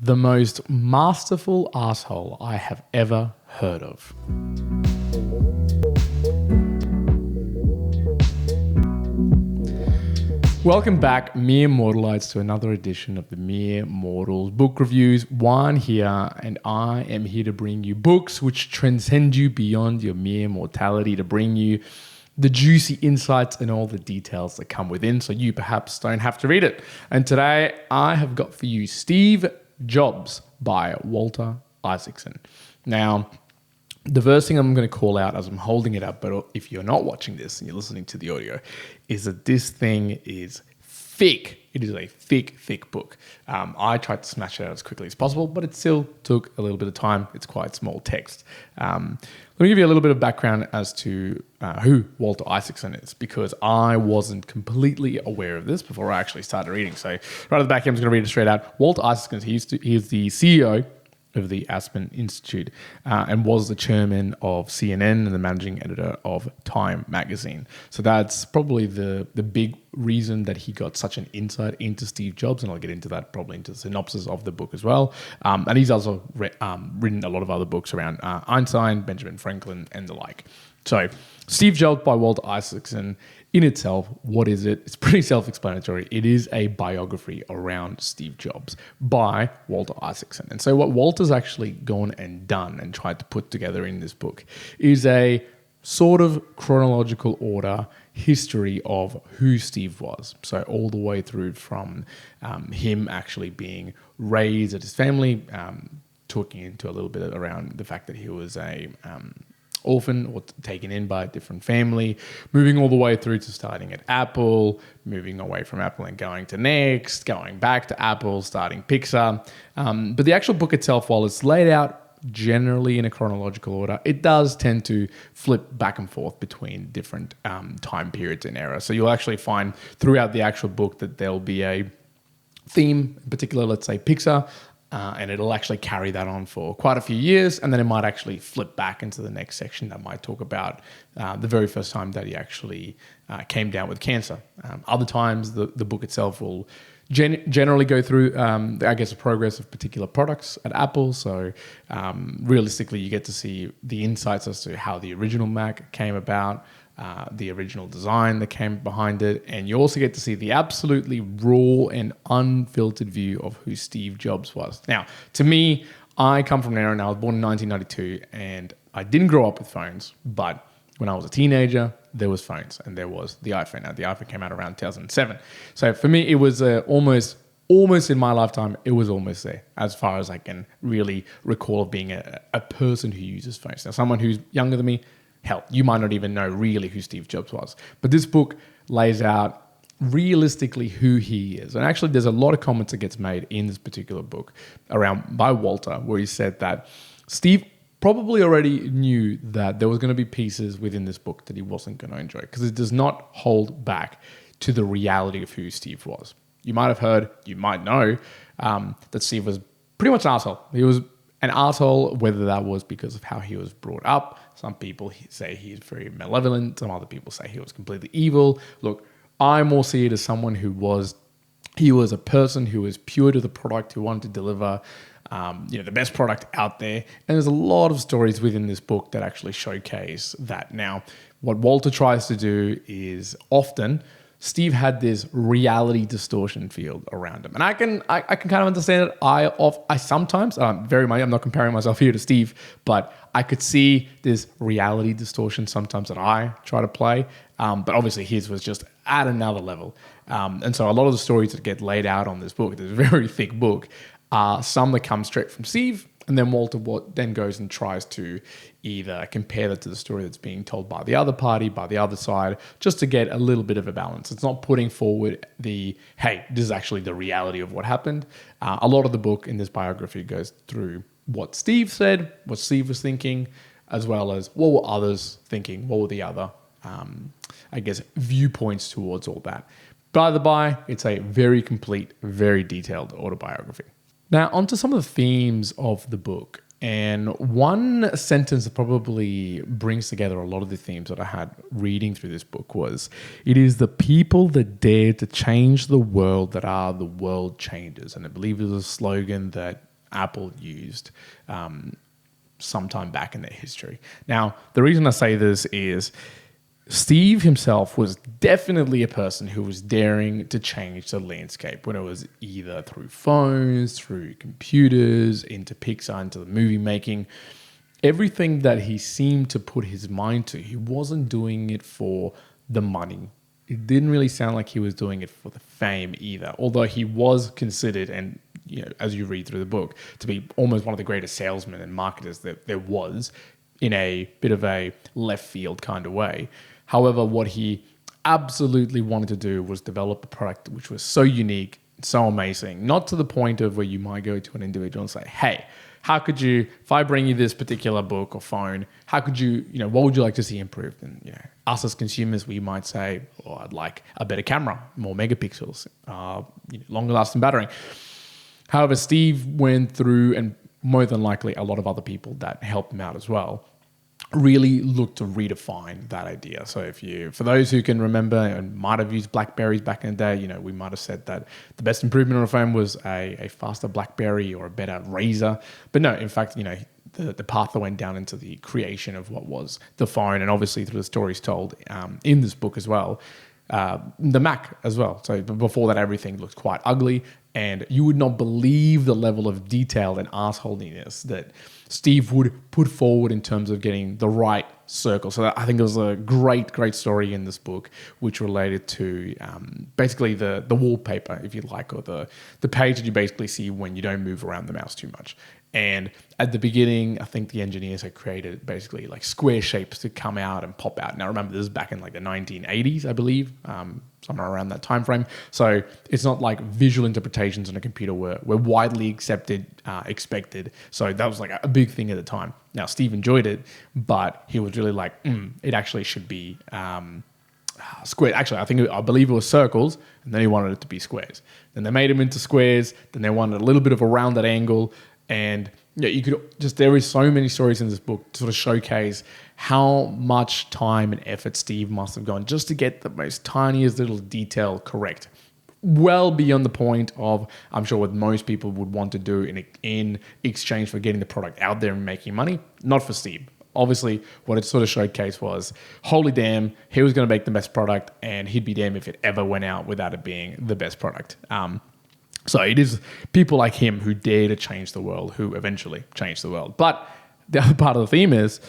the most masterful asshole I have ever heard of. Welcome back, mere mortalites, to another edition of the Mere Mortals Book Reviews. Juan here, and I am here to bring you books which transcend you beyond your mere mortality, to bring you the juicy insights and all the details that come within, so you perhaps don't have to read it. And today I have got for you Steve Jobs by Walter Isaacson. Now, the first thing I'm going to call out as I'm holding it up, but if you're not watching this and you're listening to the audio, is that this thing is thick. It is a thick, thick book. I tried to smash it out as quickly as possible, but it still took a little bit of time. It's quite small text. Let me give you a little bit of background as to who Walter Isaacson is, because I wasn't completely aware of this before I actually started reading. So right at the back, I'm just going to read it straight out. Walter Isaacson, he is the CEO of the Aspen Institute and was the chairman of CNN and the managing editor of Time magazine. So that's probably the big reason that he got such an insight into Steve Jobs, and I'll get into that probably into the synopsis of the book as well. And he's also written a lot of other books around Einstein, Benjamin Franklin, and the like. So Steve Jobs by Walter Isaacson, in itself, what is it? It's pretty self-explanatory. It is a biography around Steve Jobs by Walter Isaacson. And so what Walter's actually gone and done and tried to put together in this book is a sort of chronological order history of who Steve was. So all the way through from him actually being raised at his family, talking into a little bit around the fact that he was a orphan or taken in by a different family, moving all the way through to starting at Apple, moving away from Apple and going to Next, going back to Apple, starting Pixar. But the actual book itself, while it's laid out generally in a chronological order, it does tend to flip back and forth between different time periods and eras. So you'll actually find throughout the actual book that there'll be a theme, in particular, let's say Pixar, and it'll actually carry that on for quite a few years, and then it might actually flip back into the next section that might talk about the very first time that he actually came down with cancer. Other times, the book itself will generally go through, I guess, the progress of particular products at Apple. So realistically, you get to see the insights as to how the original Mac came about, the original design that came behind it, and you also get to see the absolutely raw and unfiltered view of who Steve Jobs was. Now, to me, I come from an era, and I was born in 1992, and I didn't grow up with phones, but when I was a teenager, there was phones, and there was the iPhone. Now, the iPhone came out around 2007. So for me, it was almost in my lifetime, it was almost there, as far as I can really recall of being a person who uses phones. Now, someone who's younger than me, hell, you might not even know really who Steve Jobs was. But this book lays out realistically who he is. And actually, there's a lot of comments that gets made in this particular book by Walter, where he said that Steve probably already knew that there was going to be pieces within this book that he wasn't going to enjoy, because it does not hold back to the reality of who Steve was. You might have heard, you might know, that Steve was pretty much an asshole. He was an asshole, whether that was because of how he was brought up. Some people say he's very malevolent. Some other people say he was completely evil. Look, I more see it as someone who was a person who was pure to the product, who wanted to deliver the best product out there. And there's a lot of stories within this book that actually showcase that. Now, what Walter tries to do is often Steve had this reality distortion field around him. And I can kind of understand it. I sometimes, very much, I'm not comparing myself here to Steve, but I could see this reality distortion sometimes that I try to play. But obviously his was just at another level. And so a lot of the stories that get laid out on this book, this very thick book, are some that come straight from Steve, and then Walter then goes and tries to either compare that to the story that's being told by the other party, by the other side, just to get a little bit of a balance. It's not putting forward hey, this is actually the reality of what happened. A lot of the book in this biography goes through what Steve said, what Steve was thinking, as well as what were others thinking, what were the other, viewpoints towards all that. By the by, it's a very complete, very detailed autobiography. Now, onto some of the themes of the book. And one sentence that probably brings together a lot of the themes that I had reading through this book was, it is the people that dare to change the world that are the world changers. And I believe it was a slogan that Apple used sometime back in their history. Now, the reason I say this is Steve himself was definitely a person who was daring to change the landscape, when it was either through phones, through computers, into Pixar, into the movie making. Everything that he seemed to put his mind to, he wasn't doing it for the money. It didn't really sound like he was doing it for the fame either, although he was considered, and as you read through the book, to be almost one of the greatest salesmen and marketers that there was, in a bit of a left field kind of way. However, what he absolutely wanted to do was develop a product which was so unique, so amazing, not to the point of where you might go to an individual and say, hey, how could you, if I bring you this particular book or phone, how could you, what would you like to see improved? And, us as consumers, we might say, oh, I'd like a better camera, more megapixels, longer lasting battery. However, Steve went through, and more than likely a lot of other people that helped him out as well, really looked to redefine that idea. So for those who can remember and might have used Blackberries back in the day, we might have said that the best improvement on a phone was a faster Blackberry or a better Razor. But no, in fact, the path that went down into the creation of what was the phone, and obviously through the stories told in this book as well, the Mac as well. So before that, everything looked quite ugly, and you would not believe the level of detail and assholiness that Steve would put forward in terms of getting the right circle. So I think there was a great story in this book which related to basically the wallpaper, if you like, or the page that you basically see when you don't move around the mouse too much. And at the beginning, I think the engineers had created basically like square shapes to come out and pop out. Now, remember, this is back in like the 1980s, I believe, somewhere around that time frame. So it's not like visual interpretations on a computer were widely expected. So that was like a big thing at the time. Now, Steve enjoyed it, but he was really like, it actually should be square. Actually, I believe it was circles, and then he wanted it to be squares. Then they made them into squares. Then they wanted a little bit of a rounded angle. And there is so many stories in this book to sort of showcase how much time and effort Steve must have gone just to get the most tiniest little detail correct. Well beyond the point of, I'm sure, what most people would want to do in exchange for getting the product out there and making money. Not for Steve. Obviously, what it sort of showcased was, holy damn, he was going to make the best product, and he'd be damned if it ever went out without it being the best product. So it is people like him who dare to change the world, who eventually change the world. But the other part of the theme is,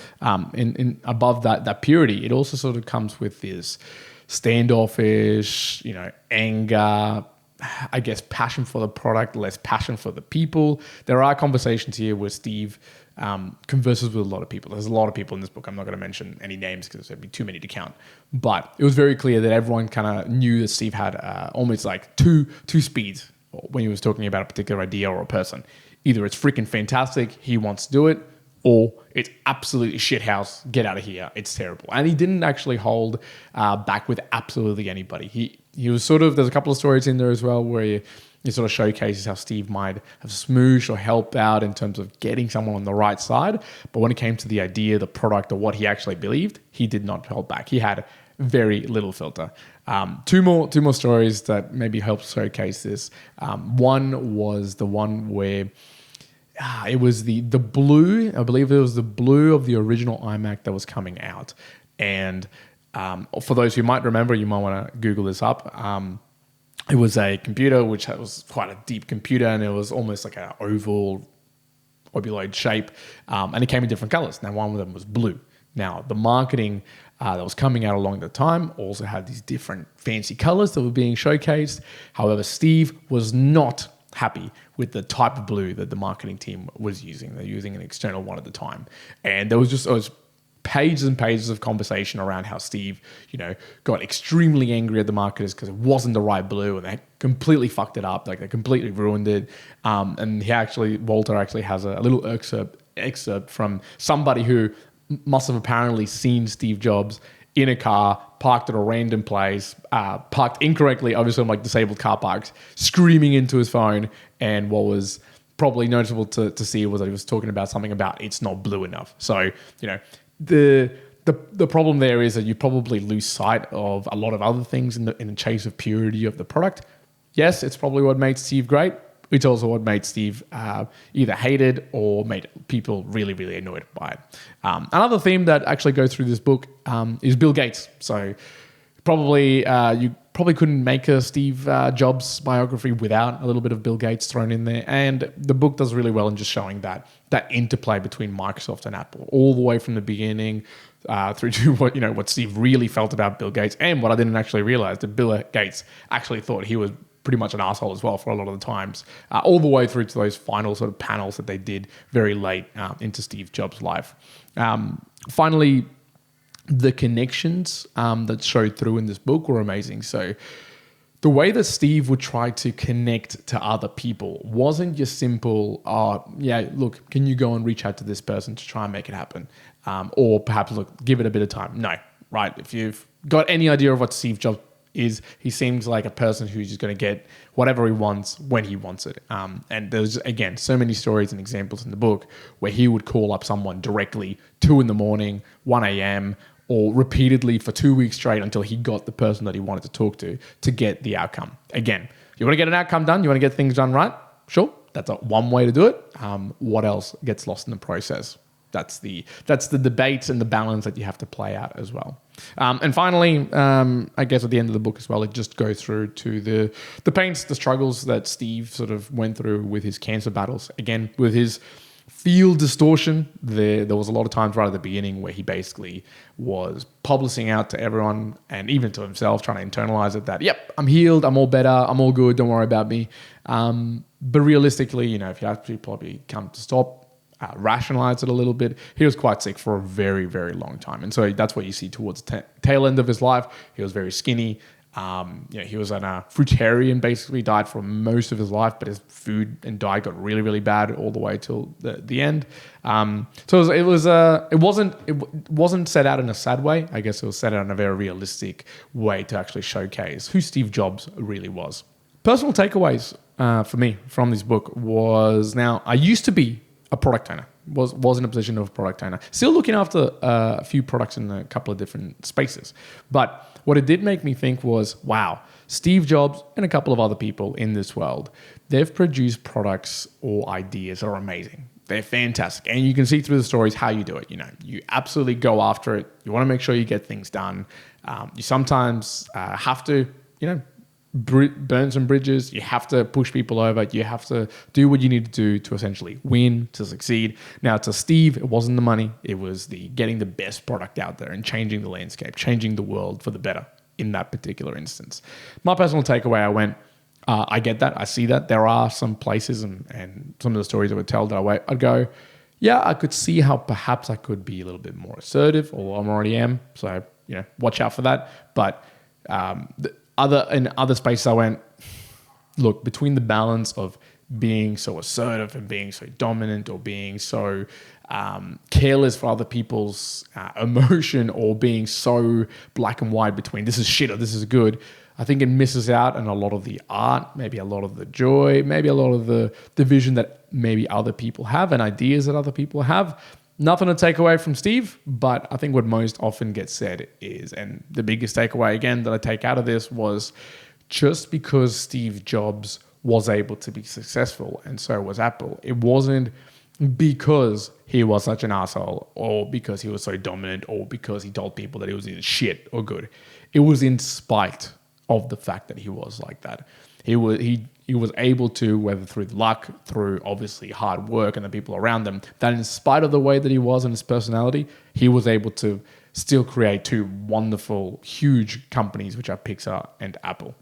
in above that purity, it also sort of comes with this standoffish, anger, I guess passion for the product, less passion for the people. There are conversations here where Steve converses with a lot of people. There's a lot of people in this book. I'm not going to mention any names because there'd be too many to count. But it was very clear that everyone kind of knew that Steve had almost like two speeds when he was talking about a particular idea or a person. Either it's freaking fantastic, he wants to do it, or it's absolutely shithouse, get out of here, it's terrible. And he didn't actually hold back with absolutely anybody. He was sort of, there's a couple of stories in there as well where he sort of showcases how Steve might have smooshed or helped out in terms of getting someone on the right side. But when it came to the idea, the product, or what he actually believed, he did not hold back. He had very little filter. Two more stories that maybe help showcase this. One was the one where it was the blue. I believe it was the blue of the original iMac that was coming out. And for those who might remember, you might want to Google this up. It was a computer which was quite a deep computer, and it was almost like an ovuloid shape, and it came in different colors. Now, one of them was blue. Now, the marketing that was coming out along the time also had these different fancy colors that were being showcased. However, Steve was not happy with the type of blue that the marketing team was using. They're using an external one at the time. And there was pages and pages of conversation around how Steve, got extremely angry at the marketers because it wasn't the right blue, and they completely fucked it up. Like, they completely ruined it. And Walter actually has a little excerpt from somebody who must have apparently seen Steve Jobs in a car, parked at a random place, parked incorrectly, obviously on like disabled car parks, screaming into his phone. And what was probably noticeable to see was that he was talking about something about it's not blue enough. So, the problem there is that you probably lose sight of a lot of other things in the chase of purity of the product. Yes, it's probably what made Steve great. which also what made Steve either hated or made people really, really annoyed by it. Another theme that actually goes through this book is Bill Gates. So you probably couldn't make a Steve Jobs biography without a little bit of Bill Gates thrown in there. And the book does really well in just showing that interplay between Microsoft and Apple, all the way from the beginning through to what Steve really felt about Bill Gates, and what I didn't actually realize, that Bill Gates actually thought he was pretty much an asshole as well for a lot of the times, all the way through to those final sort of panels that they did very late into Steve Jobs' life. Finally, the connections that showed through in this book were amazing. So the way that Steve would try to connect to other people wasn't just simple, look, can you go and reach out to this person to try and make it happen? Or perhaps, look, give it a bit of time. No, right? If you've got any idea of what Steve Jobs is, he seems like a person who's just going to get whatever he wants when he wants it. And there's, again, so many stories and examples in the book where he would call up someone directly 2 a.m, 1 a.m, or repeatedly for 2 weeks straight until he got the person that he wanted to talk to get the outcome. Again, you want to get an outcome done, you want to get things done right, sure, that's one way to do it. What else gets lost in the process? That's the debate and the balance that you have to play out as well. And finally, I guess at the end of the book as well, it just goes through to the pains, the struggles that Steve sort of went through with his cancer battles. Again, with his field distortion, there was a lot of times right at the beginning where he basically was publishing out to everyone and even to himself, trying to internalize it that, yep, I'm healed, I'm all better, I'm all good, don't worry about me. But realistically, if you actually probably come to stop, rationalize it a little bit, he was quite sick for a very, very long time. And so that's what you see towards the tail end of his life. He was very skinny. He was a fruitarian, basically died for most of his life, but his food and diet got really, really bad all the way till the end. So it wasn't set out in a sad way. I guess it was set out in a very realistic way to actually showcase who Steve Jobs really was. Personal takeaways for me from this book was, now I used to be a product owner, was in a position of a product owner, still looking after a few products in a couple of different spaces. But what it did make me think was, wow, Steve Jobs and a couple of other people in this world, they've produced products or ideas that are amazing. They're fantastic. And you can see through the stories how you do it. You absolutely go after it. You want to make sure you get things done. You sometimes have to, burn some bridges. You have to push people over. You have to do what you need to do to essentially win, to succeed. Now, to Steve, it wasn't the money. It was the getting the best product out there and changing the landscape, changing the world for the better in that particular instance. My personal takeaway, I get that. I see that. There are some places and some of the stories I would tell that I'd go, yeah, I could see how perhaps I could be a little bit more assertive, or I already am. So, watch out for that. But in other spaces, I went, look, between the balance of being so assertive and being so dominant, or being so careless for other people's emotion, or being so black and white between this is shit or this is good, I think it misses out on a lot of the art, maybe a lot of the joy, maybe a lot of the vision that maybe other people have and ideas that other people have. Nothing to take away from Steve, but I think what most often gets said is, and the biggest takeaway again that I take out of this was, just because Steve Jobs was able to be successful and so was Apple, it wasn't because he was such an asshole, or because he was so dominant, or because he told people that he was either shit or good. It was in spite of the fact that he was like that. He was able to, whether through luck, through obviously hard work and the people around him, that in spite of the way that he was and his personality, he was able to still create 2 wonderful, huge companies, which are Pixar and Apple.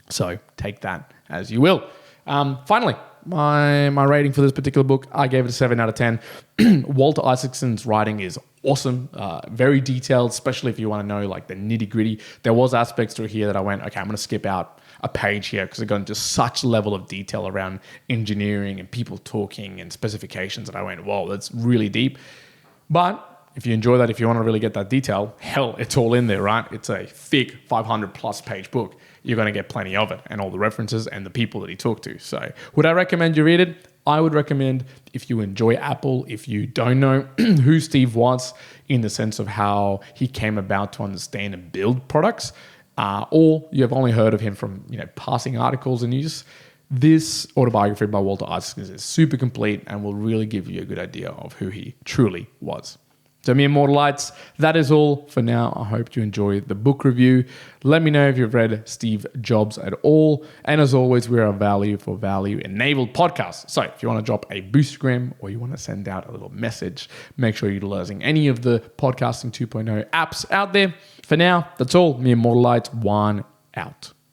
So take that as you will. Finally, my rating for this particular book, I gave it a 7 out of 10. Walter Isaacson's writing is awesome, very detailed, especially if you want to know like the nitty gritty. There was aspects through here that I went, okay, I'm going to skip out a page here because it got into such level of detail around engineering and people talking and specifications that I went, whoa, that's really deep. But if you enjoy that, if you want to really get that detail, hell, it's all in there, right? It's a thick 500 plus page book. You're going to get plenty of it, and all the references and the people that he talked to. So would I recommend you read it? I would recommend, if you enjoy Apple, if you don't know who Steve was in the sense of how he came about to understand and build products, or you have only heard of him from passing articles and news, This autobiography by Walter Isaacson is super complete and will really give you a good idea of who he truly was. So mere mortalites, that is all for now. I hope you enjoyed the book review. Let me know if you've read Steve Jobs at all. And as always, we're a value for value enabled podcast. So if you want to drop a boostergram or you want to send out a little message, make sure you're utilizing any of the Podcasting 2.0 apps out there. For now, that's all. Mere mortalites, Juan out.